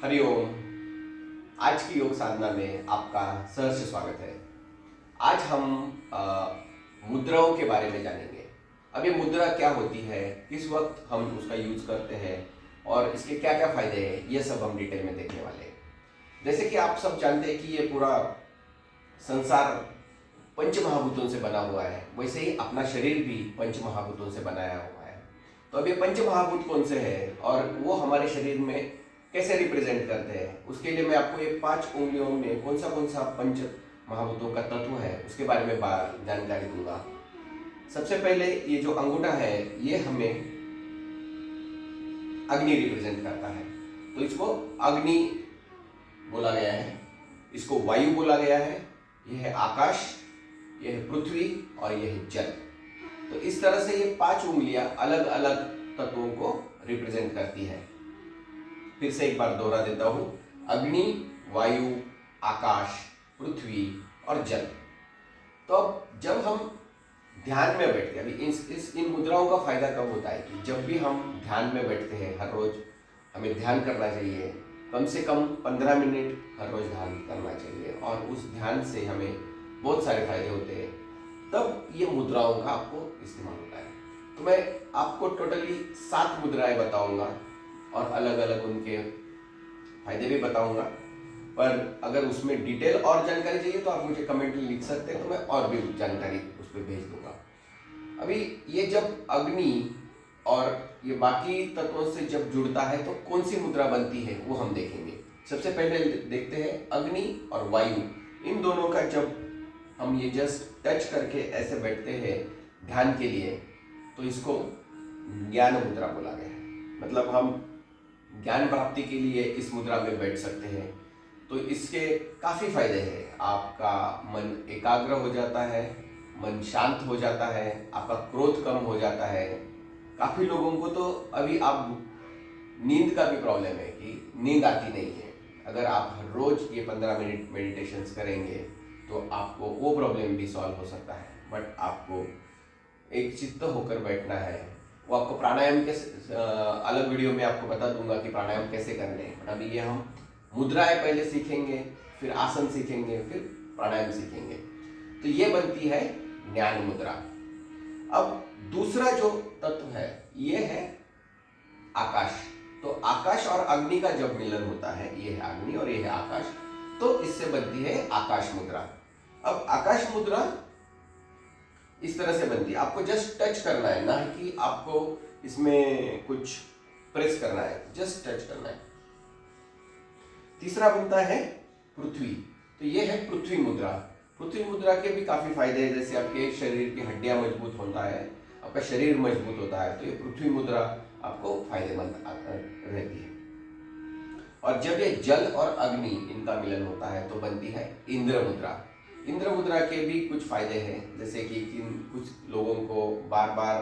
हरिओम। आज की योग साधना में आपका सहर्ष स्वागत है। आज हम मुद्राओं के बारे में जानेंगे। अब ये मुद्रा क्या होती है, किस वक्त हम उसका यूज करते हैं और इसके क्या क्या फायदे हैं, ये सब हम डिटेल में देखने वाले हैं। जैसे कि आप सब जानते हैं कि ये पूरा संसार पंच महाभूतों से बना हुआ है, वैसे ही अपना शरीर भी पंच महाभूतों से बनाया हुआ है। तो अब ये पंच महाभूत कौन से हैं और वो हमारे शरीर में कैसे रिप्रेजेंट करते हैं, उसके लिए मैं आपको ये 5 उंगलियों में कौन सा पंच महाभूतों का तत्व है उसके बारे में जानकारी दूंगा। सबसे पहले ये जो अंगूठा है ये हमें अग्नि रिप्रेजेंट करता है, तो इसको अग्नि बोला गया है, इसको वायु बोला गया है, यह है आकाश, यह है पृथ्वी और यह है जल। तो इस तरह से ये 5 उंगलियां अलग अलग तत्वों को रिप्रेजेंट करती है। फिर से एक बार दोहरा देता हूं, अग्नि, वायु, आकाश, पृथ्वी और जल। तो अब जब हम ध्यान में बैठते हैं, अभी इन मुद्राओं का फायदा कब होता है कि जब भी हम ध्यान में बैठते हैं, हर रोज हमें ध्यान करना चाहिए, कम से कम 15 मिनट हर रोज ध्यान करना चाहिए और उस ध्यान से हमें बहुत सारे फायदे होते हैं। तब ये मुद्राओं का आपको इस्तेमाल होता है। तो मैं आपको टोटली 7 मुद्राएं बताऊंगा और अलग अलग उनके फायदे भी बताऊंगा, पर अगर उसमें डिटेल और जानकारी चाहिए तो आप मुझे कमेंट में लिख सकते हैं, तो मैं और भी जानकारी उस पर भेज दूंगा। अभी ये जब अग्नि और ये बाकी तत्वों से जब जुड़ता है तो कौन सी मुद्रा बनती है वो हम देखेंगे। सबसे पहले देखते हैं अग्नि और वायु, इन दोनों का जब हम ये जस्ट टच करके ऐसे बैठते हैं ध्यान के लिए, तो इसको ज्ञान मुद्रा बोला गया है। मतलब हम ज्ञान प्राप्ति के लिए इस मुद्रा में बैठ सकते हैं। तो इसके काफ़ी फायदे हैं। आपका मन एकाग्र हो जाता है, मन शांत हो जाता है, आपका क्रोध कम हो जाता है। काफ़ी लोगों को तो अभी आप नींद का भी प्रॉब्लम है कि नींद आती नहीं है। अगर आप हर रोज ये 15 मिनट मेडिटेशंस करेंगे तो आपको वो प्रॉब्लम भी सॉल्व हो सकता है। बट आपको एक चित्त होकर बैठना है। वो आपको प्राणायाम के अलग वीडियो में आपको बता दूंगा कि प्राणायाम कैसे करने हैं। बट अभी ये हम मुद्राएं पहले सीखेंगे, फिर आसन सीखेंगे, फिर प्राणायाम सीखेंगे। तो ये बनती है ज्ञान मुद्रा। अब दूसरा जो तत्व है ये है आकाश। तो आकाश और अग्नि का जब मिलन होता है, ये है अग्नि और ये है आकाश, तो इससे बनती है आकाश मुद्रा। अब आकाश मुद्रा इस तरह से बनती है, आपको जस्ट टच करना है, ना कि आपको इसमें कुछ प्रेस करना है, जस्ट टच करना है। तीसरा बनता है पृथ्वी। तो ये है पृथ्वी मुद्रा। पृथ्वी मुद्रा के भी काफी फायदे हैं, जैसे आपके शरीर की हड्डियां मजबूत होता है, आपका शरीर मजबूत होता है, तो ये पृथ्वी मुद्रा आपको फायदेमंद रहती है। और जब ये जल और अग्नि इनका मिलन होता है तो बनती है इंद्र मुद्रा। इंद्र मुद्रा के भी कुछ फायदे हैं, जैसे कि कुछ लोगों को बार बार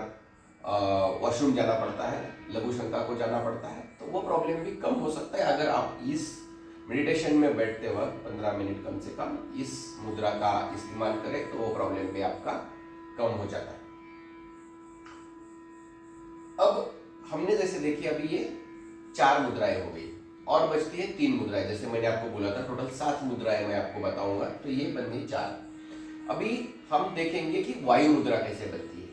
वॉशरूम जाना पड़ता है, लघु शंका को जाना पड़ता है, तो वो प्रॉब्लम भी कम हो सकता है अगर आप इस मेडिटेशन में बैठते वक्त 15 मिनट कम से कम इस मुद्रा का इस्तेमाल करें, तो वो प्रॉब्लम भी आपका कम हो जाता है। अब हमने जैसे देखी अभी ये 4 मुद्राएं हो गई और बचती है 3 मुद्राएं। जैसे मैंने आपको बोला था टोटल 7 मुद्राएं मैं आपको बताऊंगा, तो ये बन गई 4। अभी हम देखेंगे कि वायु मुद्रा कैसे बनती है।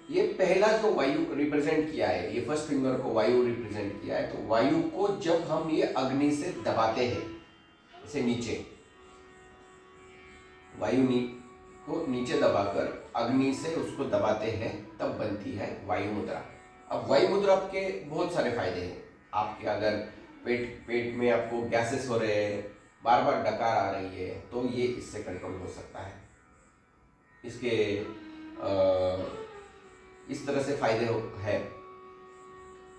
ये पहला जो वायु रिप्रेजेंट किया है, ये फर्स्ट फिंगर को वायु रिप्रेजेंट किया है, तो वायु को जब हम ये अग्नि से दबाते हैं, इसे नीचे को नीचे दबाकर अग्नि से उसको दबाते हैं, तब बनती है वायु मुद्रा। अब वायु मुद्रा के बहुत सारे फायदे हैं। आपके अगर पेट में आपको गैसेस हो रहे हैं, बार बार डकार आ रही है, तो ये इससे कंट्रोल हो सकता है। इसके इस तरह से फायदे है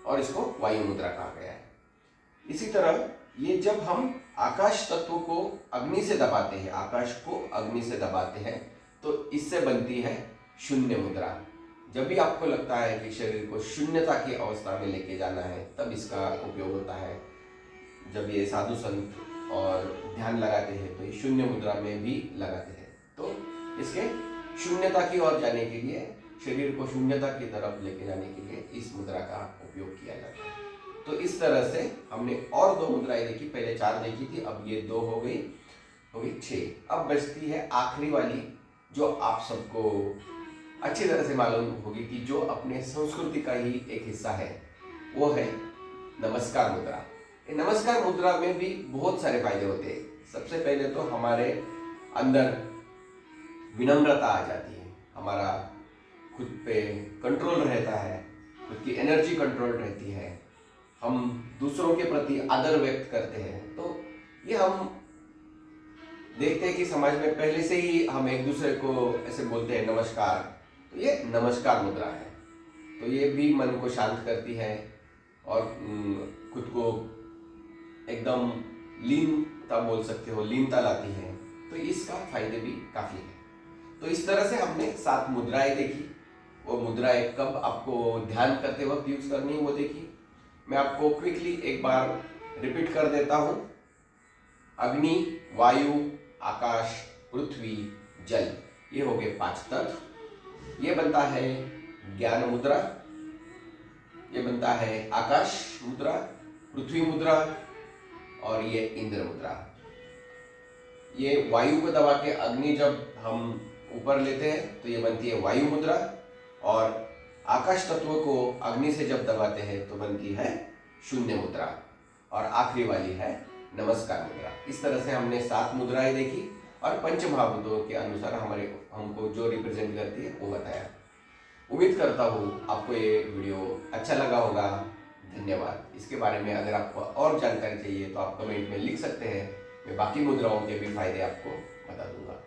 और इसको वायु मुद्रा कहा गया है। इसी तरह ये जब हम आकाश तत्व को अग्नि से दबाते हैं, आकाश को अग्नि से दबाते हैं, तो इससे बनती है शून्य मुद्रा। जब भी आपको लगता है कि शरीर को शून्यता की अवस्था में लेके जाना है, तब इसका उपयोग होता है। जब ये साधु संत और ध्यान लगाते हैं तो ये शून्य मुद्रा में भी लगाते हैं। तो इसके शून्यता की ओर जाने के लिए, शरीर को शून्यता की तरफ लेके जाने के लिए इस मुद्रा का उपयोग किया जाता है। तो इस तरह से हमने और 2 मुद्राएं देखी, पहले 4 देखी थी, अब ये 2 हो गई 6। अब बचती है आखिरी वाली, जो आप सबको अच्छी तरह से मालूम होगी कि जो अपने संस्कृति का ही एक हिस्सा है, वो है नमस्कार मुद्रा। नमस्कार मुद्रा में भी बहुत सारे फायदे होते हैं। सबसे पहले तो हमारे अंदर विनम्रता आ जाती है, हमारा खुद पे कंट्रोल रहता है, खुद की एनर्जी कंट्रोल रहती है, हम दूसरों के प्रति आदर व्यक्त करते हैं। तो ये हम देखते हैं कि समाज में पहले से ही हम एक दूसरे को ऐसे बोलते हैं नमस्कार, तो ये नमस्कार मुद्रा है। तो ये भी मन को शांत करती है और खुद को एकदम लीनता बोल सकते हो, लीनता लाती है। तो इसका फायदे भी काफी है। तो इस तरह से हमने 7 मुद्राएं देखी। वो मुद्राएं कब आपको ध्यान करते वक्त यूज करनी है वो देखी। मैं आपको क्विकली एक बार रिपीट कर देता हूं। अग्नि, वायु, आकाश, पृथ्वी, जल, ये हो गए 5 तत्व। ये बनता है ज्ञान मुद्रा, ये बनता है आकाश मुद्रा, पृथ्वी मुद्रा और ये इंद्र मुद्रा। ये वायु को दबा के अग्नि जब हम ऊपर लेते हैं तो ये बनती है वायु मुद्रा, और आकाश तत्व को अग्नि से जब दबाते हैं तो बनती है शून्य मुद्रा, और आखिरी वाली है नमस्कार मुद्रा। इस तरह से हमने 7 मुद्राएं देखी और पंच महाभूतों के अनुसार हमको जो रिप्रेजेंट करती है वो बताया। उम्मीद करता हूँ आपको ये वीडियो अच्छा लगा होगा। धन्यवाद। इसके बारे में अगर आपको और जानकारी चाहिए तो आप कमेंट में लिख सकते हैं, मैं बाकी मुद्राओं के भी फायदे आपको बता दूंगा।